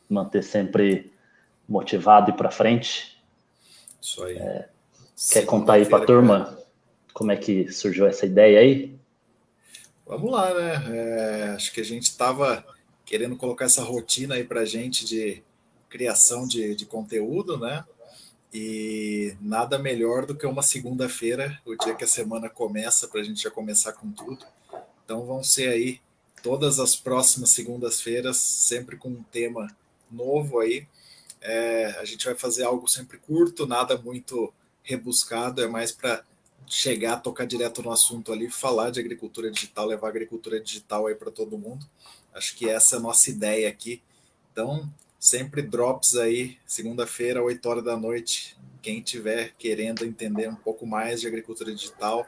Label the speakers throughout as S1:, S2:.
S1: manter sempre motivado e para frente.
S2: Isso aí.
S1: Quer contar aí para a turma como é que surgiu essa ideia aí?
S2: Vamos lá, né? Acho que a gente estava querendo colocar essa rotina aí para a gente de criação de conteúdo, né? E nada melhor do que uma segunda-feira, o dia que a semana começa, para a gente já começar com tudo. Então vão ser aí todas as próximas segundas-feiras, sempre com um tema novo aí. A gente vai fazer algo sempre curto, nada muito rebuscado, é mais para chegar, tocar direto no assunto ali, falar de agricultura digital, levar a agricultura digital aí para todo mundo. Acho que essa é a nossa ideia aqui. Então, sempre drops aí, segunda-feira, 8 horas da noite. Quem tiver querendo entender um pouco mais de agricultura digital,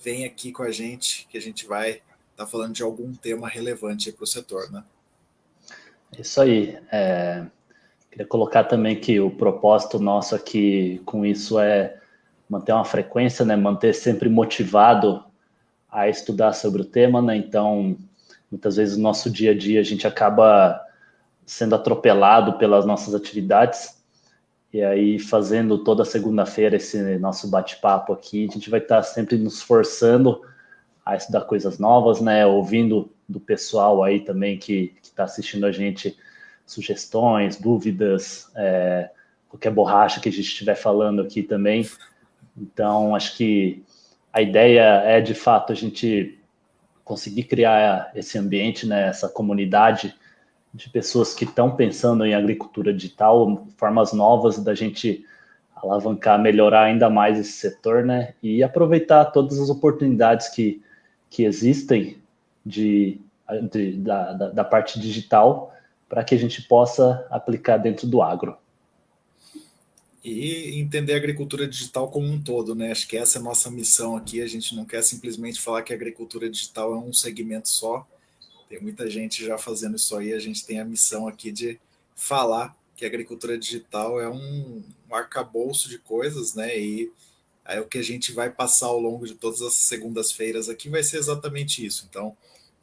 S2: vem aqui com a gente, que a gente vai estar falando de algum tema relevante para o setor, né?
S1: Isso aí. Queria colocar também que o propósito nosso aqui com isso é manter uma frequência, né? Manter sempre motivado a estudar sobre o tema, né? Então, muitas vezes no nosso dia a dia a gente acaba sendo atropelado pelas nossas atividades. E aí, fazendo toda segunda-feira esse nosso bate-papo aqui, a gente vai estar sempre nos forçando a estudar coisas novas, né? Ouvindo do pessoal aí também que está assistindo a gente sugestões, dúvidas, qualquer borracha que a gente estiver falando aqui também. Então, acho que a ideia é, de fato, a gente conseguir criar esse ambiente, né, essa comunidade de pessoas que estão pensando em agricultura digital, formas novas da gente alavancar, melhorar ainda mais esse setor, né, e aproveitar todas as oportunidades que existem da parte digital para que a gente possa aplicar dentro do agro.
S2: E entender a agricultura digital como um todo, né? Acho que essa é a nossa missão aqui. A gente não quer simplesmente falar que a agricultura digital é um segmento só. Tem muita gente já fazendo isso aí. A gente tem a missão aqui de falar que a agricultura digital é um arcabouço de coisas, né? E aí o que a gente vai passar ao longo de todas as segundas-feiras aqui vai ser exatamente isso. Então,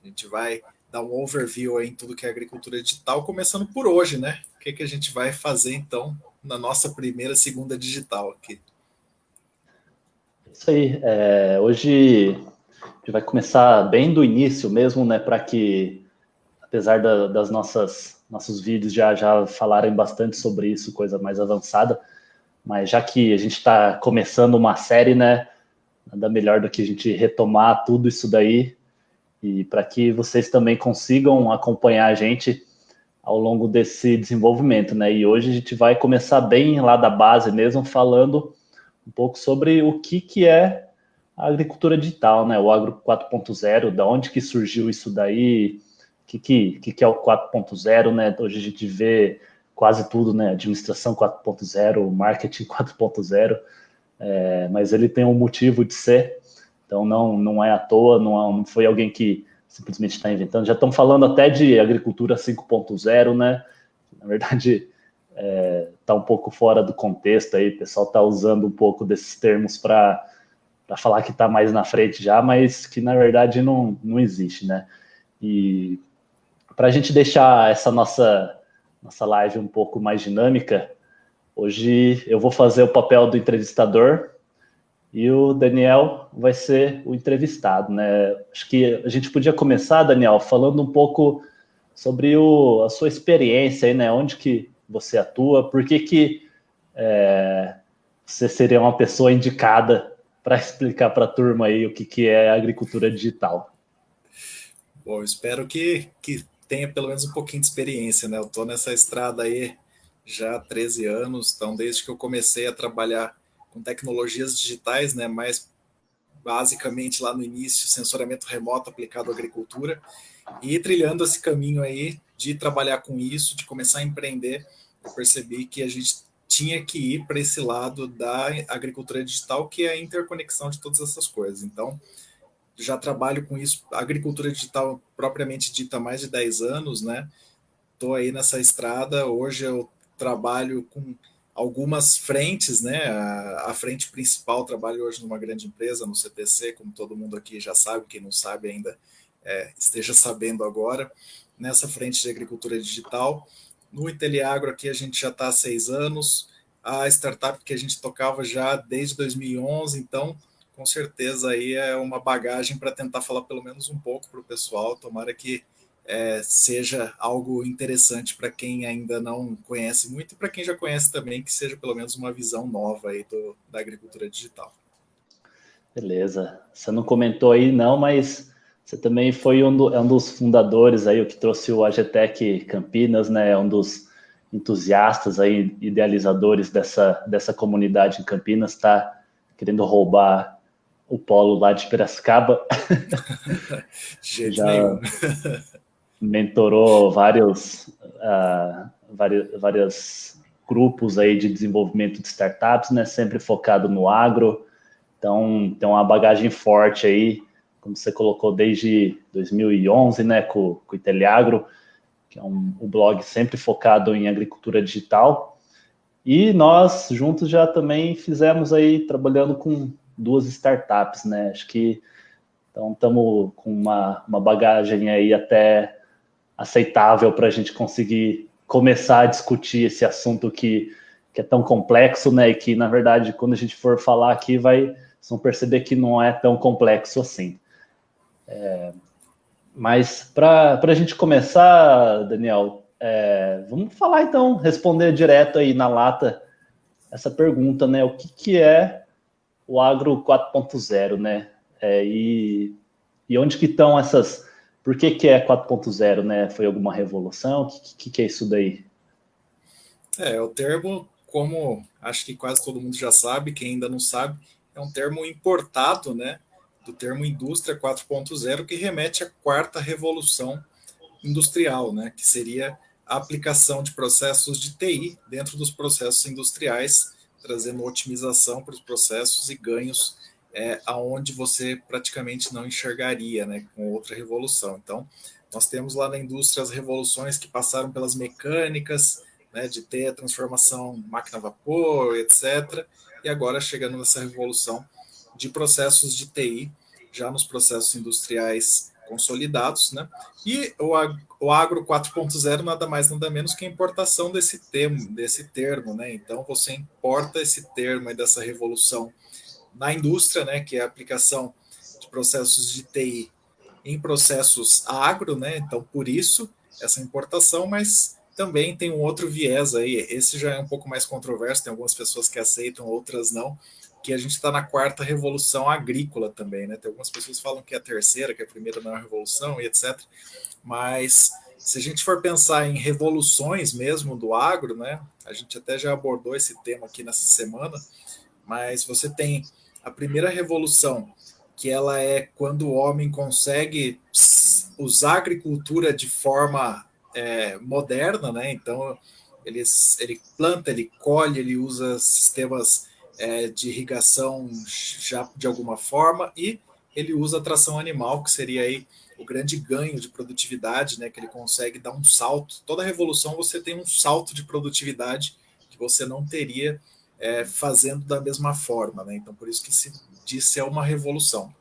S2: a gente vai dar um overview aí em tudo que é agricultura digital, começando por hoje, né? O que a gente vai fazer, então, na nossa primeira segunda digital aqui.
S1: Isso aí. Hoje a gente vai começar bem do início mesmo, né? Para que, apesar das nossos vídeos já falarem bastante sobre isso, coisa mais avançada, mas já que a gente está começando uma série, né? Nada melhor do que a gente retomar tudo isso daí e para que vocês também consigam acompanhar a gente ao longo desse desenvolvimento, né? E hoje a gente vai começar bem lá da base mesmo, falando um pouco sobre o que é a agricultura digital, né? O Agro 4.0, da onde que surgiu isso daí, que é o 4.0, né? Hoje a gente vê quase tudo, né? Administração 4.0, marketing 4.0, mas ele tem um motivo de ser, então não é à toa, não foi alguém que simplesmente está inventando. Já estão falando até de agricultura 5.0, né? Na verdade, está um pouco fora do contexto aí, o pessoal está usando um pouco desses termos para falar que está mais na frente já, mas que na verdade não existe, né? E para a gente deixar essa nossa live um pouco mais dinâmica, hoje eu vou fazer o papel do entrevistador e o Daniel vai ser o entrevistado, né? Acho que a gente podia começar, Daniel, falando um pouco sobre a sua experiência aí, né? Onde que você atua, por que você seria uma pessoa indicada para explicar para a turma aí o que é a agricultura digital.
S2: Bom, espero que tenha pelo menos um pouquinho de experiência, né? Eu estou nessa estrada aí já há 13 anos, então desde que eu comecei a trabalhar com tecnologias digitais, né? Mais basicamente lá no início, sensoriamento remoto aplicado à agricultura, e trilhando esse caminho aí de trabalhar com isso, de começar a empreender, eu percebi que a gente tinha que ir para esse lado da agricultura digital, que é a interconexão de todas essas coisas. Então, já trabalho com isso, agricultura digital propriamente dita há mais de 10 anos, né? Estou aí nessa estrada, hoje eu trabalho com algumas frentes, né? A frente principal, trabalho hoje numa grande empresa, no CTC, como todo mundo aqui já sabe, quem não sabe ainda esteja sabendo agora, nessa frente de agricultura digital. No Inteliagro aqui a gente já está há 6 anos, a startup que a gente tocava já desde 2011, então com certeza aí é uma bagagem para tentar falar pelo menos um pouco para o pessoal, tomara que seja algo interessante para quem ainda não conhece muito e para quem já conhece também, que seja pelo menos uma visão nova aí da agricultura digital.
S1: Beleza. Você não comentou aí, não, mas você também foi é um dos fundadores aí, o que trouxe o AGTEC Campinas, né? É um dos entusiastas aí, idealizadores dessa comunidade em Campinas, está querendo roubar o polo lá de Piracicaba.
S2: De jeito
S1: Já
S2: nenhum.
S1: mentorou vários grupos aí de desenvolvimento de startups, né? Sempre focado no agro. Então, tem uma bagagem forte aí, como você colocou, desde 2011, né, com o Inteliagro, que é um blog sempre focado em agricultura digital. E nós, juntos, já também fizemos aí, trabalhando com 2 startups, né? Acho que então estamos com uma bagagem aí até aceitável para a gente conseguir começar a discutir esse assunto que é tão complexo, né? E que, na verdade, quando a gente for falar aqui, vocês vão perceber que não é tão complexo assim. Mas para a gente começar, Daniel, vamos falar então, responder direto aí na lata essa pergunta, né? O que é o Agro 4.0, né? E onde que estão essas... Por que é 4.0, né? Foi alguma revolução? O que é isso daí?
S2: O termo, como acho que quase todo mundo já sabe, quem ainda não sabe, é um termo importado, né, do termo indústria 4.0, que remete à quarta revolução industrial, né, que seria a aplicação de processos de TI dentro dos processos industriais, trazendo otimização para os processos e ganhos aonde você praticamente não enxergaria, né, com outra revolução. Então, nós temos lá na indústria as revoluções que passaram pelas mecânicas, né, de ter a transformação máquina a vapor, etc. E agora chegando nessa revolução de processos de TI, já nos processos industriais consolidados, né? E o Agro 4.0 nada mais nada menos que a importação desse termo, né? Então você importa esse termo e dessa revolução na indústria, né? Que é a aplicação de processos de TI em processos agro, né? Então por isso essa importação, mas também tem um outro viés aí. Esse já é um pouco mais controverso, tem algumas pessoas que aceitam, outras não, que a gente está na quarta revolução agrícola também, né? Tem algumas pessoas que falam que é a terceira, que a primeira não é a revolução e etc. Mas se a gente for pensar em revoluções mesmo do agro, né? A gente até já abordou esse tema aqui nessa semana, mas você tem a primeira revolução, que ela é quando o homem consegue usar a agricultura de forma moderna, né? Então ele planta, ele colhe, ele usa sistemas de irrigação já de alguma forma e ele usa a tração animal, que seria aí o grande ganho de produtividade, né? Que ele consegue dar um salto. Toda revolução você tem um salto de produtividade que você não teria fazendo da mesma forma, né? Então por isso que se diz que é uma revolução.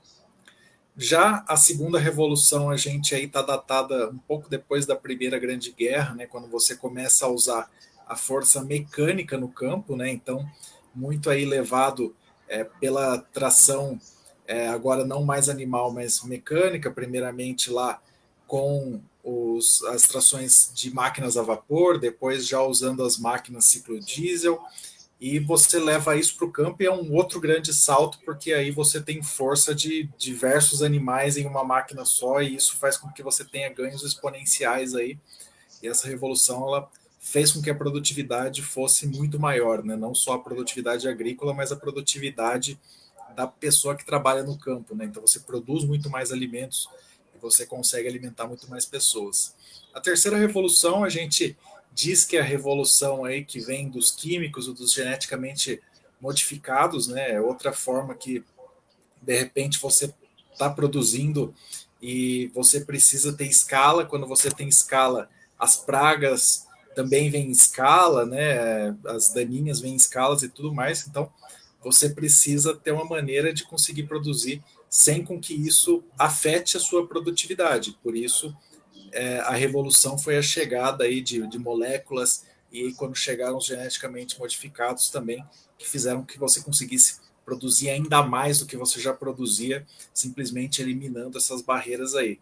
S2: Já a segunda revolução, a gente aí está datada um pouco depois da Primeira Grande Guerra, né, quando você começa a usar a força mecânica no campo, né, então muito aí levado pela tração, agora não mais animal, mas mecânica, primeiramente lá com as trações de máquinas a vapor, depois já usando as máquinas ciclo diesel, e você leva isso para o campo e é um outro grande salto, porque aí você tem força de diversos animais em uma máquina só, e isso faz com que você tenha ganhos exponenciais aí. E essa revolução ela fez com que a produtividade fosse muito maior, né? Não só a produtividade agrícola, mas a produtividade da pessoa que trabalha no campo, né? Então você produz muito mais alimentos e você consegue alimentar muito mais pessoas. A terceira revolução, a gente diz que é a revolução aí que vem dos químicos ou dos geneticamente modificados, né? É outra forma que de repente você está produzindo e você precisa ter escala. Quando você tem escala, as pragas também vêm em escala, né? As daninhas vêm em escalas e tudo mais. Então você precisa ter uma maneira de conseguir produzir sem com que isso afete a sua produtividade. Por isso a revolução foi a chegada aí de moléculas, e quando chegaram os geneticamente modificados também, que fizeram que você conseguisse produzir ainda mais do que você já produzia, simplesmente eliminando essas barreiras aí.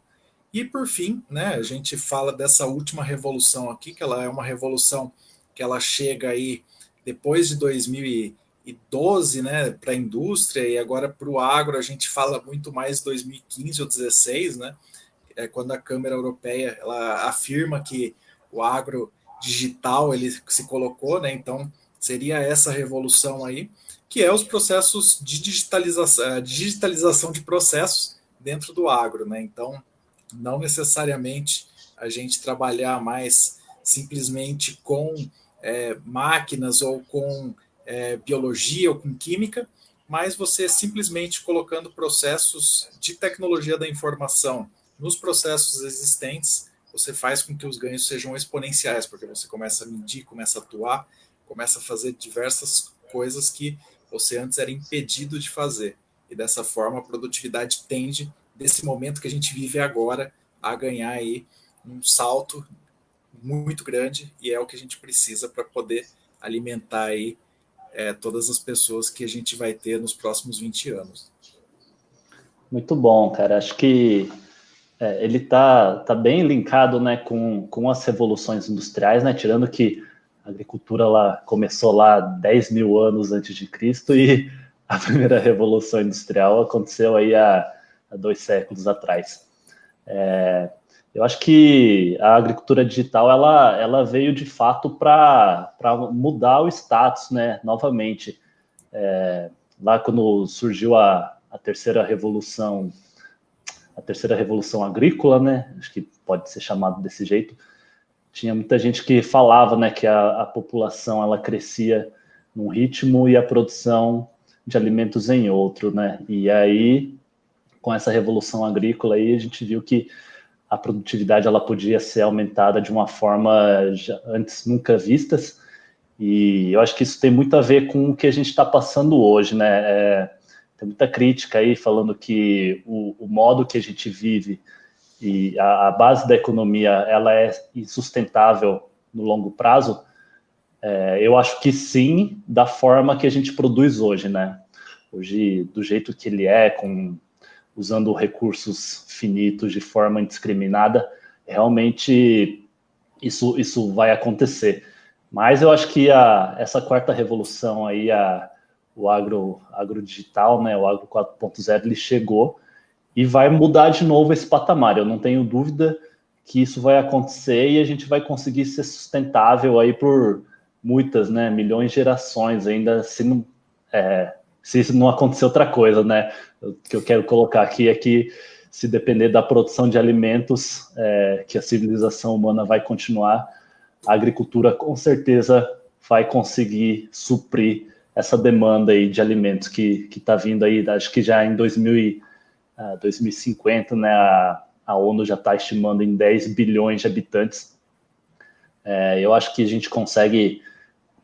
S2: E por fim, né, a gente fala dessa última revolução aqui, que ela é uma revolução que ela chega aí depois de 2012, né, para a indústria, e agora para o agro a gente fala muito mais 2015 ou 2016, né, quando a Câmara Europeia ela afirma que o agro digital ele se colocou, né, então seria essa revolução aí, que é os processos de digitalização de processos dentro do agro, né, então não necessariamente a gente trabalhar mais simplesmente com máquinas ou com biologia ou com química, mas você simplesmente colocando processos de tecnologia da informação nos processos existentes, você faz com que os ganhos sejam exponenciais, porque você começa a medir, começa a atuar, começa a fazer diversas coisas que você antes era impedido de fazer. E dessa forma a produtividade tende, desse momento que a gente vive agora, a ganhar aí um salto muito grande, e é o que a gente precisa para poder alimentar aí todas as pessoas que a gente vai ter nos próximos 20 anos.
S1: Muito bom, cara. Acho que ele tá bem linkado, né, com as revoluções industriais, né, tirando que a agricultura lá começou lá 10 mil anos antes de Cristo e a primeira revolução industrial aconteceu aí há 2 séculos atrás. Eu acho que a agricultura digital ela veio de fato para mudar o status, né, novamente. Lá quando surgiu a terceira revolução agrícola, né? Acho que pode ser chamado desse jeito. Tinha muita gente que falava, né, que a população ela crescia num ritmo e a produção de alimentos em outro, né? E aí, com essa revolução agrícola aí, a gente viu que a produtividade ela podia ser aumentada de uma forma antes nunca vistas. E eu acho que isso tem muito a ver com o que a gente está passando hoje, né? Tem muita crítica aí falando que o modo que a gente vive e a base da economia ela é insustentável no longo prazo. Eu acho que sim, da forma que a gente produz hoje, né? Hoje, do jeito que ele usando recursos finitos de forma indiscriminada, realmente isso vai acontecer. Mas eu acho que essa quarta revolução aí, o agro digital, né, o agro 4.0, ele chegou e vai mudar de novo esse patamar. Eu não tenho dúvida que isso vai acontecer e a gente vai conseguir ser sustentável aí por muitas, né, milhões de gerações ainda, se isso não acontecer outra coisa, né? O que eu quero colocar aqui é que se depender da produção de alimentos, que a civilização humana vai continuar, a agricultura com certeza vai conseguir suprir essa demanda aí de alimentos que está vindo aí, acho que já em 2050, né, a ONU já está estimando em 10 bilhões de habitantes. Eu acho que a gente consegue,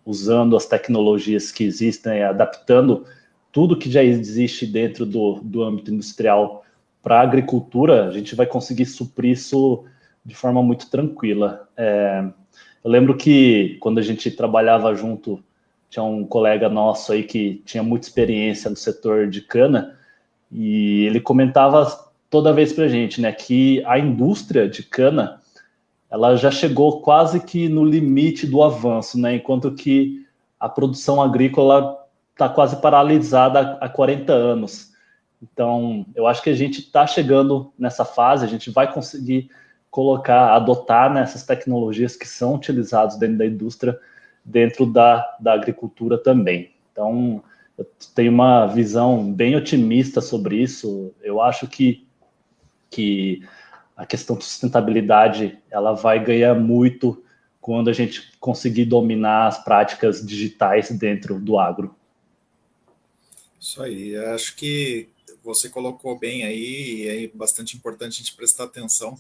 S1: usando as tecnologias que existem, adaptando tudo que já existe dentro do âmbito industrial para a agricultura, a gente vai conseguir suprir isso de forma muito tranquila. Eu lembro que quando a gente trabalhava junto, tinha um colega nosso aí que tinha muita experiência no setor de cana, e ele comentava toda vez para a gente, né, que a indústria de cana ela já chegou quase que no limite do avanço, né, enquanto que a produção agrícola está quase paralisada há 40 anos. Então, eu acho que a gente está chegando nessa fase, a gente vai conseguir adotar nessas tecnologias que são utilizadas dentro da indústria, dentro da agricultura também. Então, eu tenho uma visão bem otimista sobre isso. Eu acho que a questão de sustentabilidade ela vai ganhar muito quando a gente conseguir dominar as práticas digitais dentro do agro.
S2: Isso aí, acho que você colocou bem aí, e é bastante importante a gente prestar atenção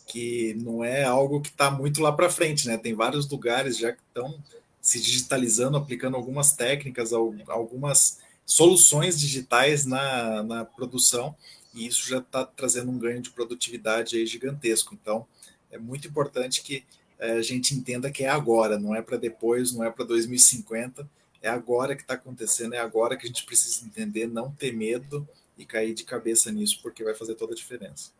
S2: que não é algo que está muito lá para frente, né? Tem vários lugares já que estão se digitalizando, aplicando algumas técnicas, algumas soluções digitais na produção, e isso já está trazendo um ganho de produtividade aí gigantesco. Então, é muito importante que a gente entenda que é agora, não é para depois, não é para 2050, é agora que está acontecendo, é agora que a gente precisa entender, não ter medo e cair de cabeça nisso, porque vai fazer toda a diferença.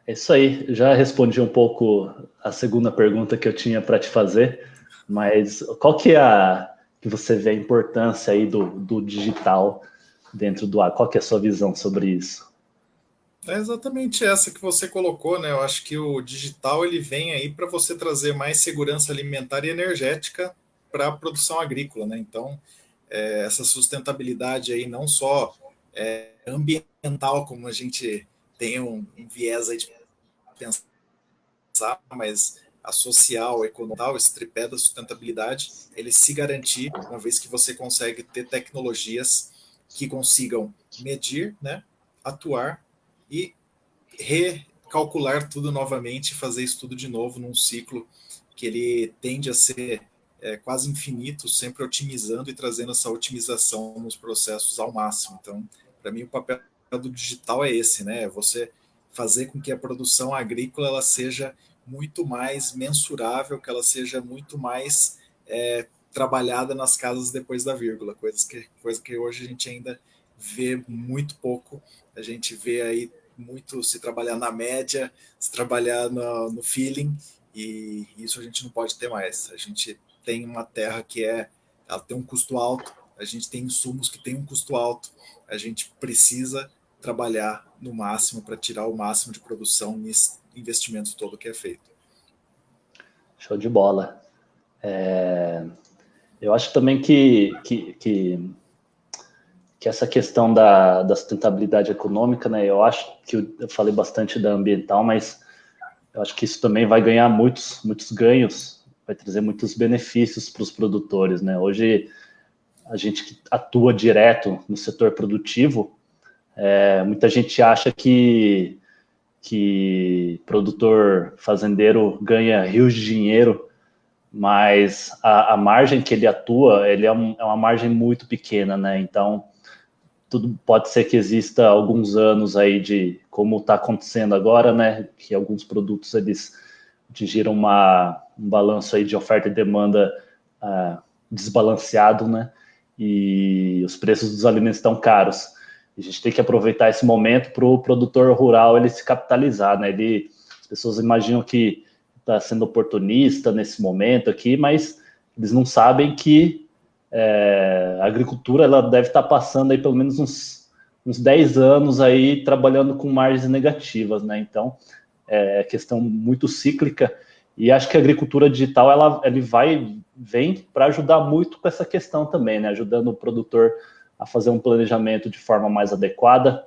S1: É isso aí. Já respondi um pouco a segunda pergunta que eu tinha para te fazer, mas qual que é que você vê a importância aí do digital dentro do ar? Qual que é a sua visão sobre isso?
S2: É exatamente essa que você colocou, né? Eu acho que o digital ele vem aí para você trazer mais segurança alimentar e energética para a produção agrícola, né? Então, essa sustentabilidade aí não só ambiental, como a gente tem um viés aí de pensar, mas a social, econômica, esse tripé da sustentabilidade, ele se garantir, uma vez que você consegue ter tecnologias que consigam medir, né, atuar e recalcular tudo novamente, fazer isso tudo de novo num ciclo que ele tende a ser quase infinito, sempre otimizando e trazendo essa otimização nos processos ao máximo. Então, para mim, o papel do digital é esse, né? Você fazer com que a produção agrícola ela seja muito mais mensurável, que ela seja muito mais trabalhada nas casas depois da vírgula, coisa que hoje a gente ainda vê muito pouco. A gente vê aí muito se trabalhar na média, se trabalhar no feeling, e isso a gente não pode ter mais. A gente tem uma terra que ela tem um custo alto, a gente tem insumos que têm um custo alto, a gente precisa trabalhar no máximo para tirar o máximo de produção nesse investimento todo que é feito.
S1: Show de bola. Eu acho também que essa questão da sustentabilidade econômica, né? Eu acho que eu falei bastante da ambiental, mas eu acho que isso também vai ganhar muitos ganhos, vai trazer muitos benefícios para os produtores, né? Hoje, a gente que atua direto no setor produtivo, muita gente acha que produtor fazendeiro ganha rios de dinheiro, mas a margem que ele atua, ele é uma margem muito pequena, né? Então, tudo pode ser que exista alguns anos aí de como está acontecendo agora, né? Que alguns produtos eles atingiram um balanço aí de oferta e demanda desbalanceado, né? E os preços dos alimentos estão caros. A gente tem que aproveitar esse momento para o produtor rural ele se capitalizar, né? As pessoas imaginam que está sendo oportunista nesse momento aqui, mas eles não sabem que a agricultura ela deve estar passando aí pelo menos uns 10 anos aí trabalhando com margens negativas, né? Então, é questão muito cíclica e acho que a agricultura digital ele vem para ajudar muito com essa questão também, né? Ajudando o produtor a fazer um planejamento de forma mais adequada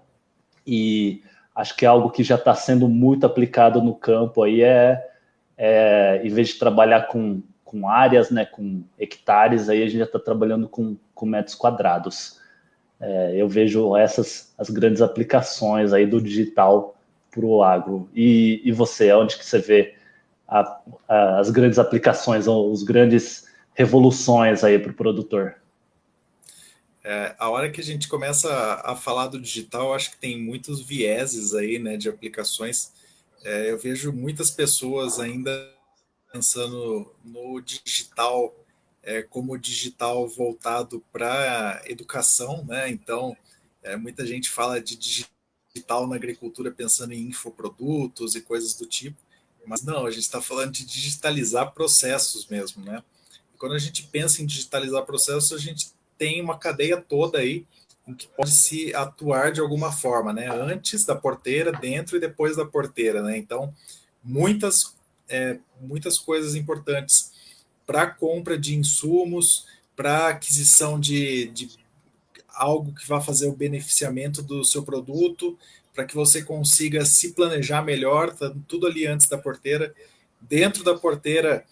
S1: e acho que é algo que já está sendo muito aplicado no campo aí em vez de trabalhar com áreas, né, com hectares, aí a gente já está trabalhando com metros quadrados. Eu vejo essas as grandes aplicações aí do digital para o agro. E você, onde que você vê as grandes aplicações, ou as grandes revoluções aí para o produtor?
S2: A hora que a gente começa a falar do digital, acho que tem muitos vieses aí, né, de aplicações. Eu vejo muitas pessoas ainda pensando no digital como digital voltado para educação, né? Então, muita gente fala de digital na agricultura pensando em infoprodutos e coisas do tipo, mas não, a gente está falando de digitalizar processos mesmo, né? E quando a gente pensa em digitalizar processos, a gente tem uma cadeia toda aí em que pode se atuar de alguma forma, né? Antes da porteira, dentro e depois da porteira, né? Então, muitas coisas importantes para compra de insumos, para aquisição de algo que vai fazer o beneficiamento do seu produto, para que você consiga se planejar melhor, tá tudo ali antes da porteira. Dentro da porteira,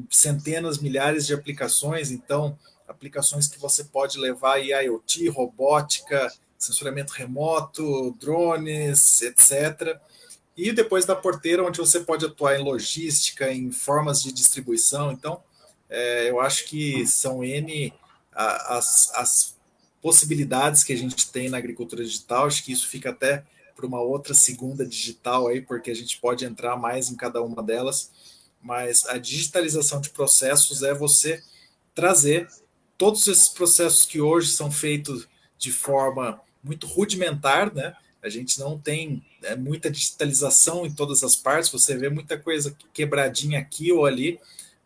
S2: centenas, milhares de aplicações, então, aplicações que você pode levar em IoT, robótica, sensoramento remoto, drones, etc. E depois da porteira, onde você pode atuar em logística, em formas de distribuição. Então, eu acho que são N as possibilidades que a gente tem na agricultura digital. Acho que isso fica até para uma outra segunda digital aí, porque a gente pode entrar mais em cada uma delas, mas a digitalização de processos é você trazer todos esses processos que hoje são feitos de forma muito rudimentar, né? A gente não tem muita digitalização em todas as partes, você vê muita coisa quebradinha aqui ou ali,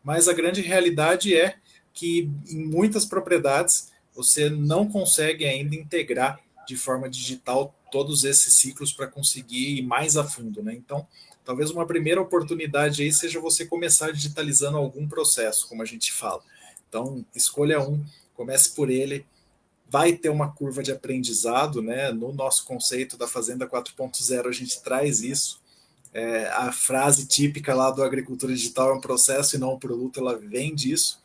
S2: mas a grande realidade é que em muitas propriedades você não consegue ainda integrar de forma digital todos esses ciclos para conseguir ir mais a fundo, né? Então, talvez uma primeira oportunidade aí seja você começar digitalizando algum processo, como a gente fala. Então, escolha um, comece por ele, vai ter uma curva de aprendizado, né? No nosso conceito da Fazenda 4.0 a gente traz isso. A frase típica lá do agricultura digital é um processo e não um produto, ela vem disso.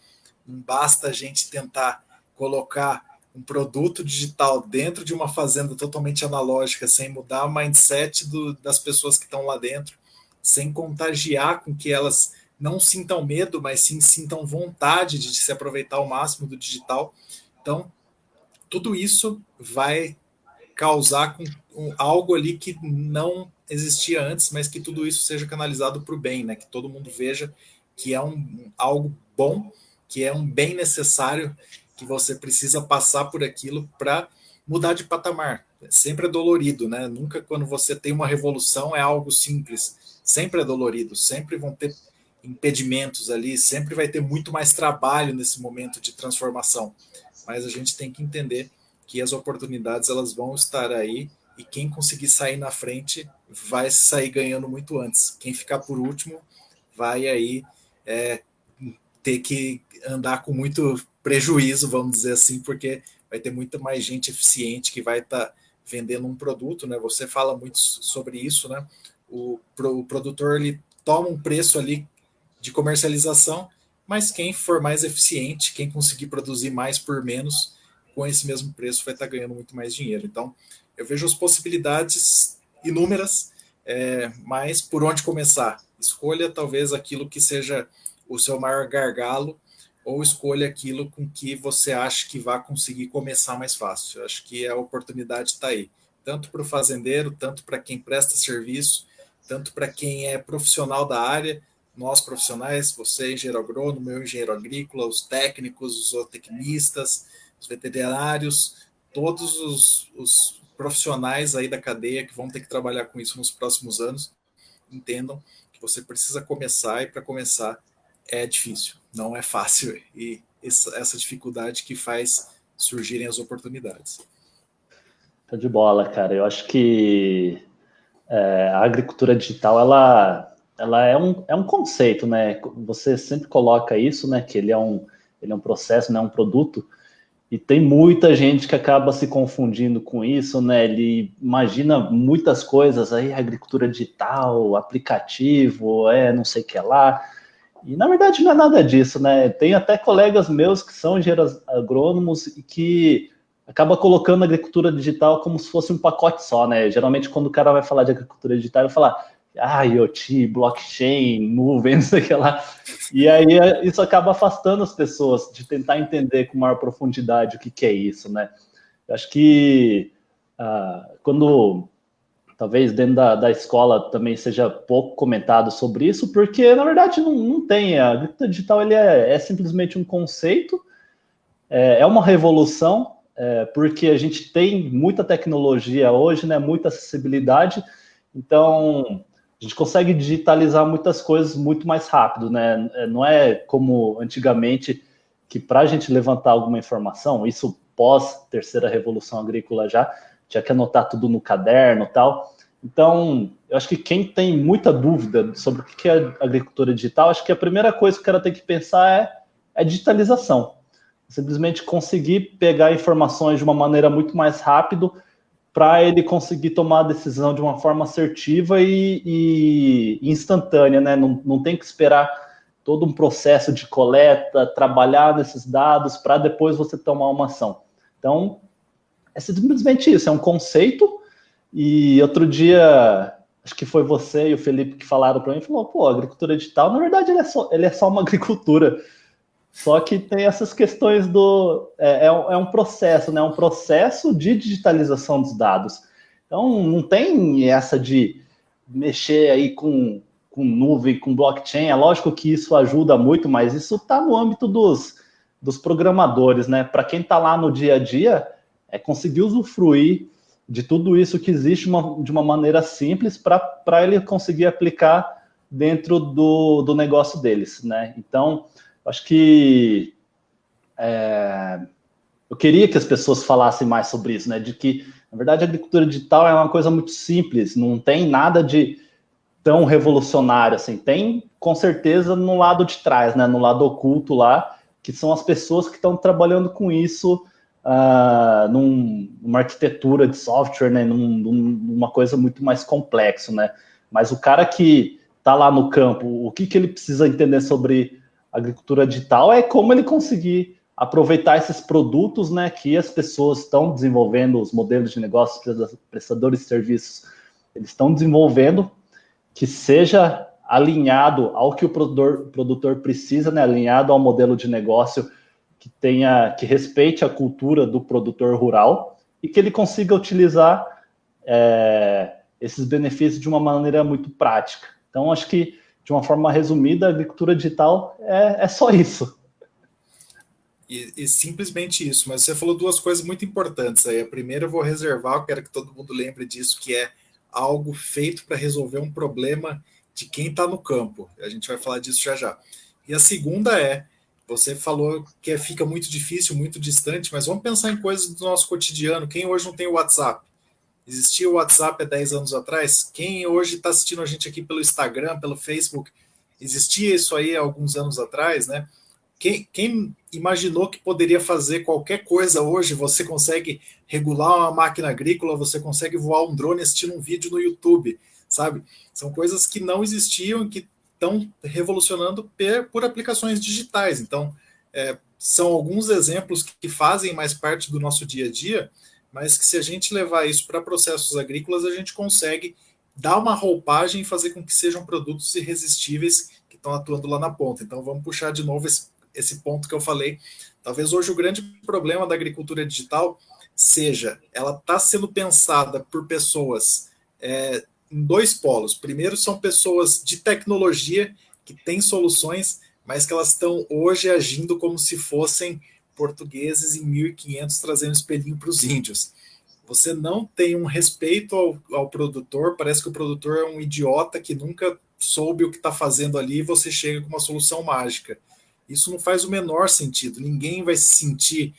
S2: Não basta a gente tentar colocar um produto digital dentro de uma fazenda totalmente analógica, sem mudar o mindset das pessoas que estão lá dentro, sem contagiar com que elas não sintam medo, mas sim sintam vontade de se aproveitar ao máximo do digital. Então, tudo isso vai causar algo ali que não existia antes, mas que tudo isso seja canalizado para o bem, né? Que todo mundo veja que é algo bom, que é um bem necessário, que você precisa passar por aquilo para mudar de patamar. Sempre é dolorido, né? Nunca quando você tem uma revolução é algo simples. Sempre é dolorido, sempre vão ter impedimentos ali, sempre vai ter muito mais trabalho nesse momento de transformação. Mas a gente tem que entender que as oportunidades elas vão estar aí e quem conseguir sair na frente vai sair ganhando muito antes. Quem ficar por último vai aí ter que andar com muito prejuízo, vamos dizer assim, porque vai ter muita mais gente eficiente que vai estar vendendo um produto, né? Você fala muito sobre isso, né? O produtor ele toma um preço ali de comercialização, mas quem for mais eficiente, quem conseguir produzir mais por menos, com esse mesmo preço vai estar ganhando muito mais dinheiro. Então, eu vejo as possibilidades inúmeras, mas por onde começar? Escolha talvez aquilo que seja o seu maior gargalo ou escolha aquilo com que você acha que vai conseguir começar mais fácil. Eu acho que a oportunidade está aí, tanto para o fazendeiro, tanto para quem presta serviço, tanto para quem é profissional da área, nós profissionais, você engenheiro agrônomo, eu engenheiro agrícola, os técnicos, os zootecnistas, os veterinários, todos os profissionais aí da cadeia que vão ter que trabalhar com isso nos próximos anos, entendam que você precisa começar e para começar é difícil, não é fácil e essa dificuldade que faz surgirem as oportunidades.
S1: Tá de bola, cara. Eu acho que a agricultura digital, ela é um conceito, né? Você sempre coloca isso, né? Que ele é um processo, né? Um produto. E tem muita gente que acaba se confundindo com isso, né? Ele imagina muitas coisas aí, agricultura digital, aplicativo, não sei o que lá. E na verdade não é nada disso, né? Tem até colegas meus que são engenheiros agrônomos e que acaba colocando a agricultura digital como se fosse um pacote só, né? Geralmente quando o cara vai falar de agricultura digital, ele vai falar IoT, blockchain, nuvem, não sei o que lá. E aí isso acaba afastando as pessoas de tentar entender com maior profundidade o que é isso, né? Eu acho que quando talvez dentro da escola também seja pouco comentado sobre isso, porque na verdade não tem. A agricultura digital ele é simplesmente um conceito, é uma revolução, porque a gente tem muita tecnologia hoje, né, muita acessibilidade, então a gente consegue digitalizar muitas coisas muito mais rápido, né? Não é como antigamente que para a gente levantar alguma informação, isso pós terceira revolução agrícola já, tinha que anotar tudo no caderno e tal. Então, eu acho que quem tem muita dúvida sobre o que é agricultura digital, acho que a primeira coisa que o cara tem que pensar é digitalização. Simplesmente conseguir pegar informações de uma maneira muito mais rápida para ele conseguir tomar a decisão de uma forma assertiva e instantânea, né? Não tem que esperar todo um processo de coleta, trabalhar nesses dados para depois você tomar uma ação. Então, é simplesmente isso, é um conceito. E outro dia, acho que foi você e o Felipe que falaram para mim, falou, pô, a agricultura digital, na verdade, ele é só uma agricultura. Só que tem essas questões do... É um processo, né? Um processo de digitalização dos dados. Então, não tem essa de mexer aí com nuvem, com blockchain. É lógico que isso ajuda muito, mas isso está no âmbito dos programadores, né? Para quem está lá no dia a dia, é conseguir usufruir de tudo isso que existe de uma maneira simples para ele conseguir aplicar dentro do negócio deles, né? Então, acho que eu queria que as pessoas falassem mais sobre isso, né? De que, na verdade, a agricultura digital é uma coisa muito simples, não tem nada de tão revolucionário assim. Tem, com certeza, no lado de trás, né? No lado oculto lá, que são as pessoas que estão trabalhando com isso numa arquitetura de software, né? Numa coisa muito mais complexa, né? Mas o cara que está lá no campo, o que ele precisa entender sobre agricultura digital é como ele conseguir aproveitar esses produtos, né, que as pessoas estão desenvolvendo, os modelos de negócios, prestadores de serviços, eles estão desenvolvendo, que seja alinhado ao que o produtor precisa, né, alinhado ao modelo de negócio que respeite a cultura do produtor rural e que ele consiga utilizar esses benefícios de uma maneira muito prática. Então, acho que, de uma forma resumida, a agricultura digital é só isso.
S2: E simplesmente isso, mas você falou duas coisas muito importantes aí. A primeira eu vou reservar, eu quero que todo mundo lembre disso, que é algo feito para resolver um problema de quem está no campo. A gente vai falar disso já já. E a segunda você falou que fica muito difícil, muito distante, mas vamos pensar em coisas do nosso cotidiano. Quem hoje não tem o WhatsApp? Existia o WhatsApp há 10 anos atrás? Quem hoje está assistindo a gente aqui pelo Instagram, pelo Facebook? Existia isso aí há alguns anos atrás, né? Quem imaginou que poderia fazer qualquer coisa hoje? Você consegue regular uma máquina agrícola, você consegue voar um drone assistindo um vídeo no YouTube, sabe? São coisas que não existiam, que estão revolucionando por aplicações digitais. Então, são alguns exemplos que fazem mais parte do nosso dia a dia, mas que se a gente levar isso para processos agrícolas, a gente consegue dar uma roupagem e fazer com que sejam produtos irresistíveis que estão atuando lá na ponta. Então, vamos puxar de novo esse ponto que eu falei. Talvez hoje o grande problema da agricultura digital seja, ela está sendo pensada por pessoas em dois polos. Primeiro, são pessoas de tecnologia que têm soluções, mas que elas estão hoje agindo como se fossem portugueses em 1500 trazendo espelhinho para os índios. Você não tem um respeito ao produtor, parece que o produtor é um idiota que nunca soube o que está fazendo ali e você chega com uma solução mágica. Isso não faz o menor sentido. Ninguém vai se sentir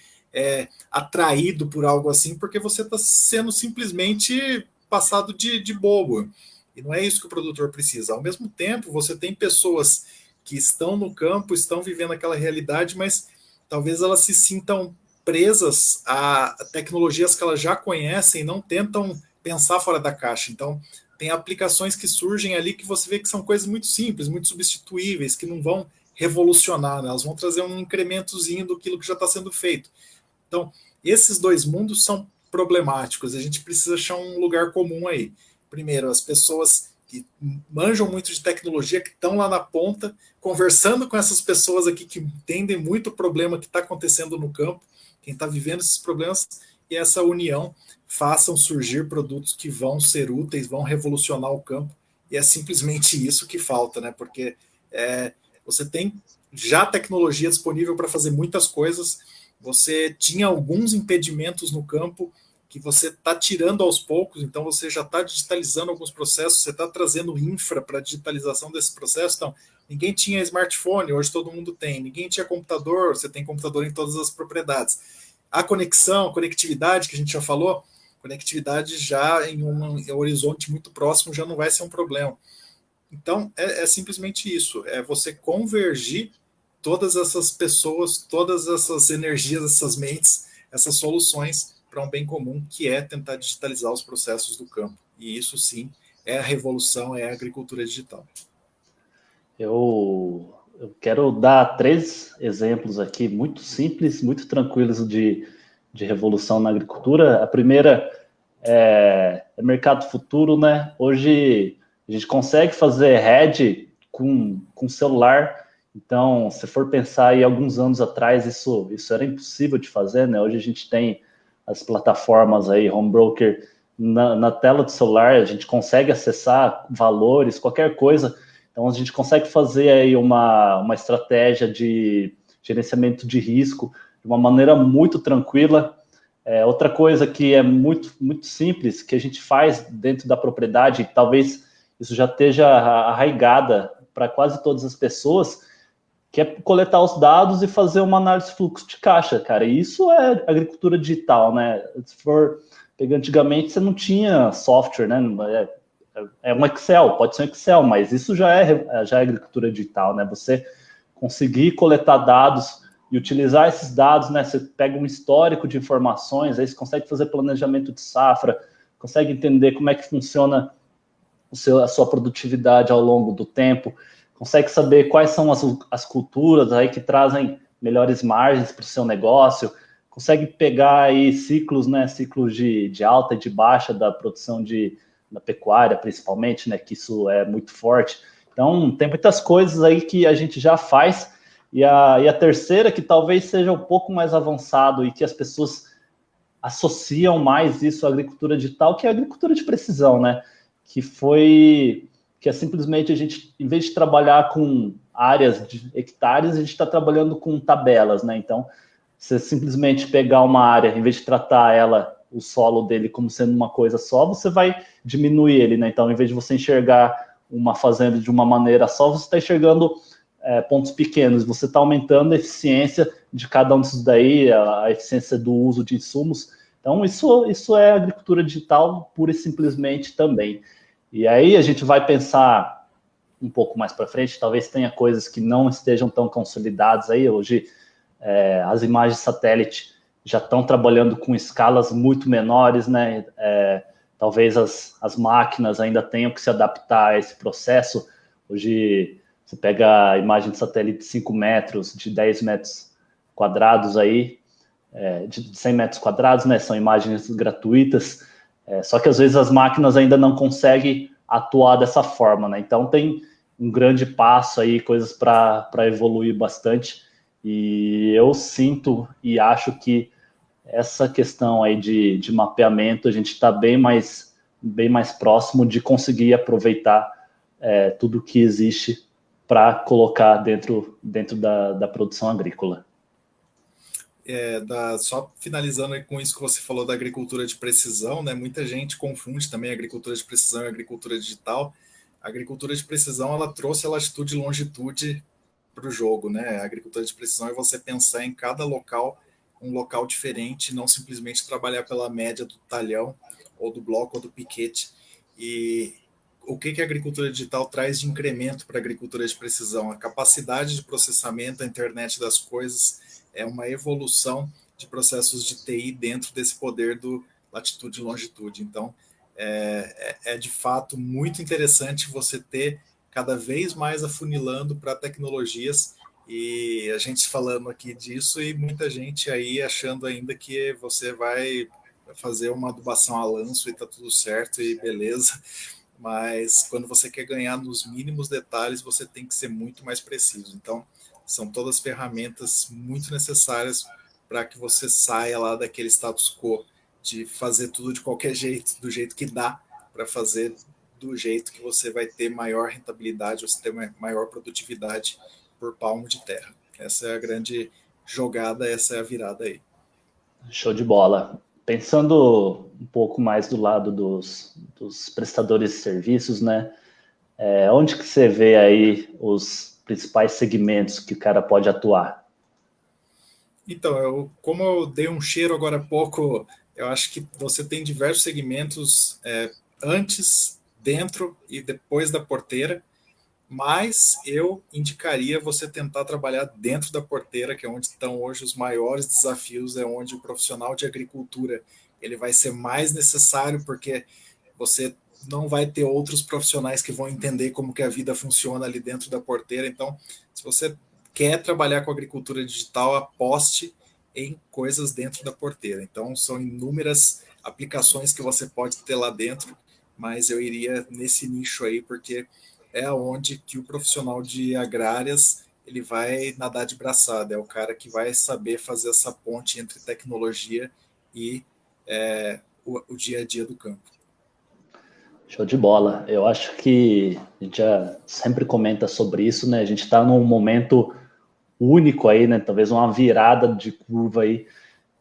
S2: atraído por algo assim, porque você está sendo simplesmente passado de bobo. E não é isso que o produtor precisa. Ao mesmo tempo, você tem pessoas que estão no campo, estão vivendo aquela realidade, mas talvez elas se sintam presas a tecnologias que elas já conhecem e não tentam pensar fora da caixa. Então, tem aplicações que surgem ali que você vê que são coisas muito simples, muito substituíveis, que não vão revolucionar, né? Elas vão trazer um incrementozinho do que já está sendo feito. Então, esses dois mundos são problemáticos, a gente precisa achar um lugar comum aí. Primeiro, as pessoas que manjam muito de tecnologia, que estão lá na ponta, conversando com essas pessoas aqui que entendem muito o problema que está acontecendo no campo, quem está vivendo esses problemas, e essa união façam surgir produtos que vão ser úteis, vão revolucionar o campo, e é simplesmente isso que falta, né? Porque você tem já tecnologia disponível para fazer muitas coisas, você tinha alguns impedimentos no campo que você está tirando aos poucos, então você já está digitalizando alguns processos, você está trazendo infra para a digitalização desse processo. Então, ninguém tinha smartphone, hoje todo mundo tem. Ninguém tinha computador, você tem computador em todas as propriedades. A conectividade, que a gente já falou, conectividade já em um horizonte muito próximo já não vai ser um problema. Então, é simplesmente isso, é você convergir todas essas pessoas, todas essas energias, essas mentes, essas soluções para um bem comum, que é tentar digitalizar os processos do campo. E isso, sim, é a revolução, é a agricultura digital.
S1: Eu quero dar 3 exemplos aqui, muito simples, muito tranquilos de revolução na agricultura. A primeira é mercado futuro, né? Hoje a gente consegue fazer hedge com celular. Então, se for pensar aí alguns anos atrás, isso era impossível de fazer, né? Hoje a gente tem as plataformas aí, home broker, na tela do celular, a gente consegue acessar valores, qualquer coisa. Então, a gente consegue fazer aí uma estratégia de gerenciamento de risco de uma maneira muito tranquila. Outra coisa que é muito, muito simples, que a gente faz dentro da propriedade, talvez isso já esteja arraigada para quase todas as pessoas, que é coletar os dados e fazer uma análise de fluxo de caixa, cara. E isso é agricultura digital, né? Se for pegar antigamente, você não tinha software, né? É um Excel, pode ser um Excel, mas isso já é agricultura digital, né? Você conseguir coletar dados e utilizar esses dados, né? Você pega um histórico de informações, aí você consegue fazer planejamento de safra, consegue entender como é que funciona a sua produtividade ao longo do tempo, consegue saber quais são as culturas aí que trazem melhores margens para o seu negócio, consegue pegar aí ciclos, né, ciclos de alta e de baixa da produção da pecuária, principalmente, né, que isso é muito forte. Então, tem muitas coisas aí que a gente já faz, e a terceira, que talvez seja um pouco mais avançado e que as pessoas associam mais isso à agricultura digital, que é a agricultura de precisão, né? Que é simplesmente a gente, em vez de trabalhar com áreas de hectares, a gente está trabalhando com tabelas, né? Então, você simplesmente pegar uma área, em vez de tratar ela, o solo dele como sendo uma coisa só, você vai diminuir ele, né? Então, em vez de você enxergar uma fazenda de uma maneira só, você está enxergando pontos pequenos, você está aumentando a eficiência de cada um disso daí, a eficiência do uso de insumos. Então, isso é agricultura digital pura e simplesmente também. E aí a gente vai pensar um pouco mais para frente, talvez tenha coisas que não estejam tão consolidadas aí. Hoje, as imagens satélite já estão trabalhando com escalas muito menores, né? Talvez as máquinas ainda tenham que se adaptar a esse processo. Hoje, você pega a imagem de satélite de 5 metros, de 10 metros quadrados aí, de 100 metros quadrados, né? São imagens gratuitas, só que às vezes as máquinas ainda não conseguem atuar dessa forma, né? Então tem um grande passo aí, coisas para evoluir bastante, e eu sinto e acho que essa questão aí de mapeamento, a gente está bem mais próximo de conseguir aproveitar tudo que existe para colocar dentro da produção agrícola.
S2: Só finalizando aí com isso que você falou da agricultura de precisão, né? Muita gente confunde também agricultura de precisão e agricultura digital. A agricultura de precisão, ela trouxe a latitude e longitude para o jogo, né? A agricultura de precisão é você pensar em cada local um local diferente, não simplesmente trabalhar pela média do talhão ou do bloco ou do piquete. E o que a agricultura digital traz de incremento para a agricultura de precisão? A capacidade de processamento, a internet das coisas, é uma evolução de processos de TI dentro desse poder do latitude e longitude. Então, é de fato muito interessante você ter cada vez mais afunilando para tecnologias, e a gente falando aqui disso e muita gente aí achando ainda que você vai fazer uma adubação a lanço e tá tudo certo e beleza, mas quando você quer ganhar nos mínimos detalhes, você tem que ser muito mais preciso. Então, são todas ferramentas muito necessárias para que você saia lá daquele status quo de fazer tudo de qualquer jeito, do jeito que dá, para fazer do jeito que você vai ter maior rentabilidade, você ter maior produtividade por palmo de terra. Essa é a grande jogada, essa é a virada aí.
S1: Show de bola. Pensando um pouco mais do lado dos prestadores de serviços, né? Onde que você vê aí os principais segmentos que o cara pode atuar?
S2: Então, como eu dei um cheiro agora há pouco, eu acho que você tem diversos segmentos antes, dentro e depois da porteira, mas eu indicaria você tentar trabalhar dentro da porteira, que é onde estão hoje os maiores desafios, é onde o profissional de agricultura ele vai ser mais necessário, porque você não vai ter outros profissionais que vão entender como que a vida funciona ali dentro da porteira. Então, se você quer trabalhar com agricultura digital, aposte em coisas dentro da porteira. Então, são inúmeras aplicações que você pode ter lá dentro, mas eu iria nesse nicho aí, porque é onde que o profissional de agrárias ele vai nadar de braçada, é o cara que vai saber fazer essa ponte entre tecnologia e o dia a dia do campo.
S1: Show de bola. Eu acho que a gente já sempre comenta sobre isso, né? A gente está num momento único aí, né? Talvez uma virada de curva aí.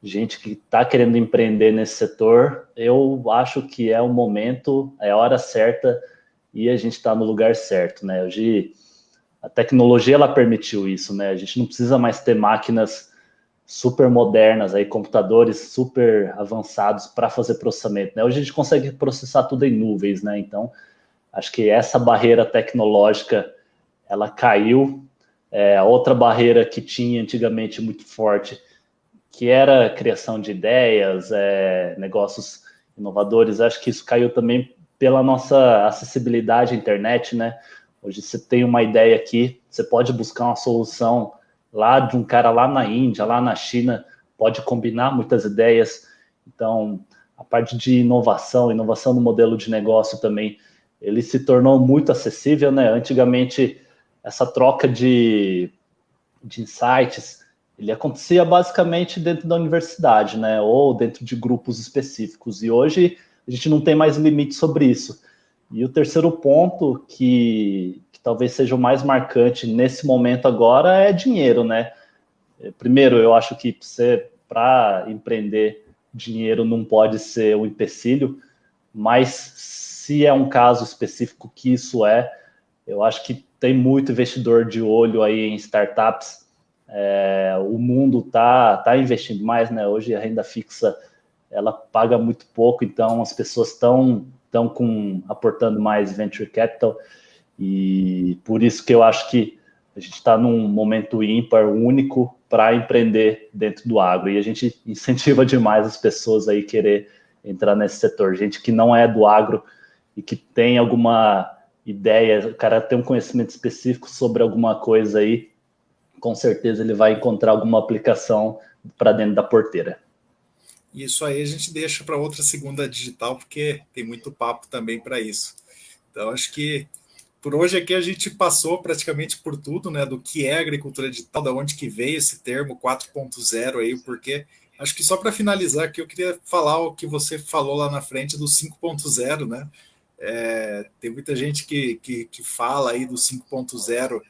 S1: Gente que está querendo empreender nesse setor, eu acho que é o momento, é a hora certa e a gente está no lugar certo, né? Hoje a tecnologia ela permitiu isso, né? A gente não precisa mais ter máquinas super modernas, aí, computadores super avançados para fazer processamento, né? Hoje a gente consegue processar tudo em nuvens, né? Então, acho que essa barreira tecnológica, ela caiu. A outra barreira que tinha antigamente muito forte, que era a criação de ideias, negócios inovadores, acho que isso caiu também pela nossa acessibilidade à internet, né? Hoje você tem uma ideia aqui, você pode buscar uma solução lá de um cara lá na Índia, lá na China, pode combinar muitas ideias. Então, a parte de inovação no modelo de negócio também, ele se tornou muito acessível, né? Antigamente, essa troca de insights, ele acontecia basicamente dentro da universidade, né? Ou dentro de grupos específicos. E hoje a gente não tem mais limite sobre isso. E o terceiro ponto, que talvez seja o mais marcante nesse momento agora, é dinheiro, né? Primeiro, eu acho que para empreender, dinheiro não pode ser um empecilho, mas se é um caso específico que isso eu acho que tem muito investidor de olho aí em startups. O mundo tá investindo mais, né? Hoje a renda fixa ela paga muito pouco, então as pessoas estão aportando mais venture capital, e por isso que eu acho que a gente está num momento ímpar, único para empreender dentro do agro, e a gente incentiva demais as pessoas aí querer entrar nesse setor, gente que não é do agro e que tem alguma ideia, o cara tem um conhecimento específico sobre alguma coisa aí, com certeza ele vai encontrar alguma aplicação para dentro da porteira.
S2: Isso aí a gente deixa para outra segunda digital, porque tem muito papo também para isso. Então, acho que por hoje aqui a gente passou praticamente por tudo, né? Do que é agricultura digital, da onde que veio esse termo 4.0 aí, porque acho que só para finalizar aqui eu queria falar o que você falou lá na frente do 5.0, né? Tem muita gente que fala aí do 5.0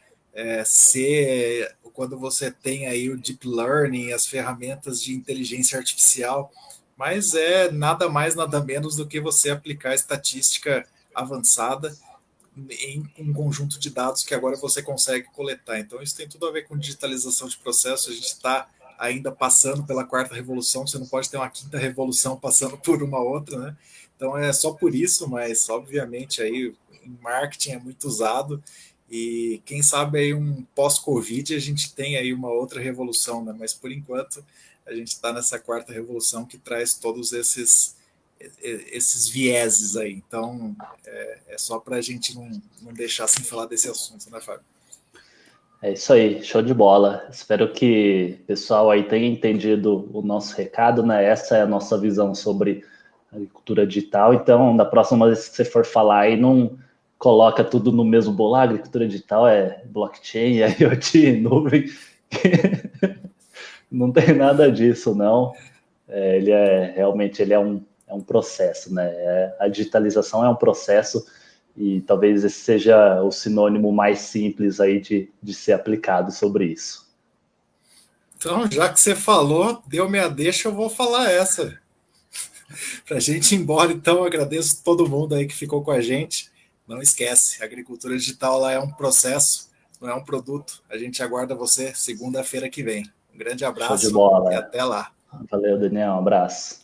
S2: ser quando você tem aí o deep learning, as ferramentas de inteligência artificial, mas é nada mais, nada menos do que você aplicar estatística avançada em um conjunto de dados que agora você consegue coletar. Então, isso tem tudo a ver com digitalização de processos. A gente está ainda passando pela quarta revolução, você não pode ter uma quinta revolução passando por uma outra, né? Então, é só por isso, mas, obviamente, aí em marketing é muito usado, e quem sabe aí um pós-Covid a gente tem aí uma outra revolução, né? Mas, por enquanto, a gente está nessa quarta revolução que traz todos esses vieses aí. Então, é só para a gente não deixar sem falar desse assunto, né, Fábio?
S1: É isso aí, show de bola. Espero que o pessoal aí tenha entendido o nosso recado, né? Essa é a nossa visão sobre agricultura digital. Então, da próxima vez que você for falar aí, não coloca tudo no mesmo bolo. Agricultura digital é blockchain, é IoT, nuvem. Não tem nada disso, não. Ele realmente é um processo, né? A digitalização é um processo, e talvez esse seja o sinônimo mais simples aí de ser aplicado sobre isso.
S2: Então, já que você falou, deu minha deixa, eu vou falar essa. Para a gente ir embora, então, agradeço todo mundo aí que ficou com a gente. Não esquece, a agricultura digital lá é um processo, não é um produto. A gente aguarda você segunda-feira que vem. Um grande
S1: Show de
S2: abraço e
S1: bola.
S2: até lá.
S1: Valeu, Daniel. Um abraço.